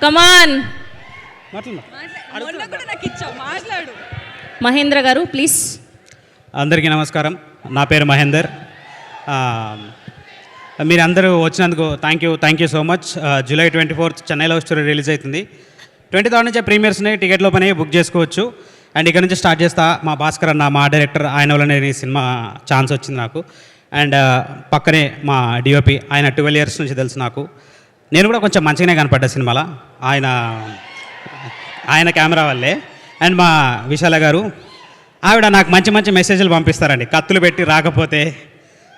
కమాన్ మహేంద్ర గారు ప్లీజ్. అందరికీ నమస్కారం. నా పేరు మహేందర్. మీరందరూ వచ్చినందుకు thank you so much. July 24th Chennai love story release అవుతుంది. 23rd నుంచి ప్రీమియర్స్ని టికెట్లో పని బుక్ చేసుకోవచ్చు. అండ్ ఇక్కడ నుంచి స్టార్ట్ చేస్తా. మా భాస్కర్ అన్న, మా డైరెక్టర్, ఆయన వల్లనే ఈ సినిమా ఛాన్స్ వచ్చింది నాకు. అండ్ పక్కనే మా డిఓపి, ఆయన 12 years నుంచి తెలుసు నాకు. నేను కూడా కొంచెం మంచిగానే కనపడ్డా సినిమాలో, ఆయన కెమెరా వల్లే. అండ్ మా విశాల గారు, ఆవిడ నాకు మంచి మంచి మెసేజ్లు పంపిస్తారండి, కత్తులు పెట్టి రాకపోతే.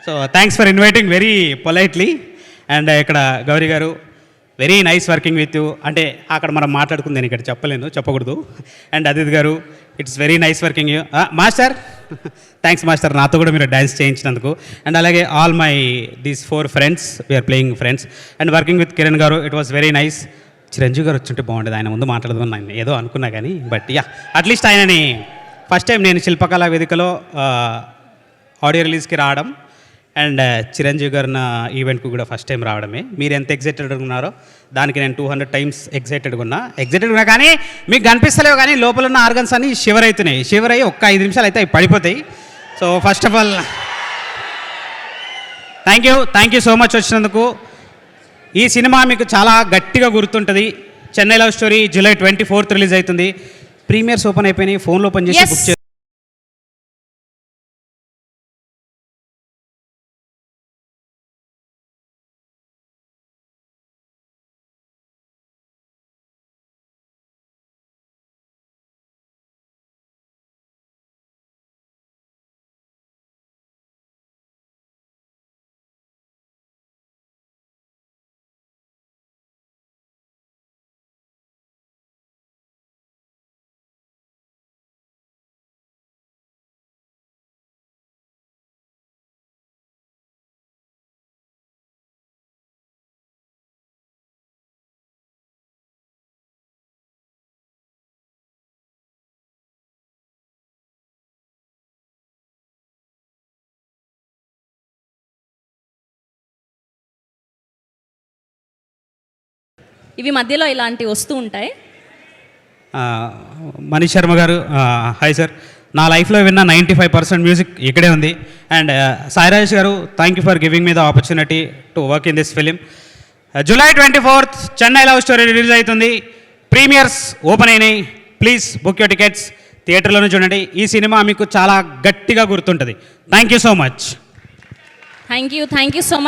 So thanks for inviting very politely. And ఇక్కడ గౌరీ గారు, very nice working with you. అంటే అక్కడ మనం మాట్లాడుకుంది, నేను ఇక్కడ చెప్పకూడదు. And Adith garu, it's very nice working you. Master, thanks master, నాతో కూడా మీరు డ్యాన్స్ చేయించినందుకు. అండ్ అలాగే all my these 4 friends, we are playing friends. And working with Kiran garu, it was very nice. Chiranjeevi garu వచ్చుంటే బాగుండేది, ఆయన ముందు మాట్లాడదామని నేను ఏదో అనుకున్నా కానీ, బట్ యా, అట్లీస్ట్ ఆయనని ఫస్ట్ టైం నేను శిల్పకళా వేదికలో ఆడియో రిలీజ్కి రావడం, అండ్ చిరంజీవి గారు నా ఈవెంట్కి కూడా ఫస్ట్ టైం రావడమే. మీరు ఎంత ఎగ్జైటెడ్గా ఉన్నారో దానికి నేను 200 times ఎగ్జైటెడ్గా ఉన్నా కానీ మీకు కనిపిస్తలేవు, కానీ లోపల ఉన్న ఆర్గన్స్ అన్ని షివర్ అవుతున్నాయి. షివర్ అయ్యి ఒక్క 5 నిమిషాలు అయితే అవి పడిపోతాయి. So first of all thank you so much వచ్చినందుకు. ఈ సినిమా మీకు చాలా గట్టిగా గుర్తుంటుంది. Chennai love story July 24th release అవుతుంది. ప్రీమియర్స్ ఓపెన్ అయిపోయినాయి, ఫోన్లో ఓపెన్ చేసి బుక్ ఇవి మధ్యలో ఇలాంటివి వస్తూ ఉంటాయి. మనీష్ శర్మ గారు, హాయ్ సార్. నా లైఫ్లో విన్న 95% మ్యూజిక్ ఇక్కడే ఉంది. And Sairaj garu, thank you for giving me the opportunity to work in this film. July 24th Chennai love story release అవుతుంది. ప్రీమియర్స్ ఓపెన్ అయినాయి. Please book your tickets. థియేటర్లోనే చూడండి. ఈ సినిమా మీకు చాలా గట్టిగా గుర్తుంటుంది. Thank you so much. Thank you so much.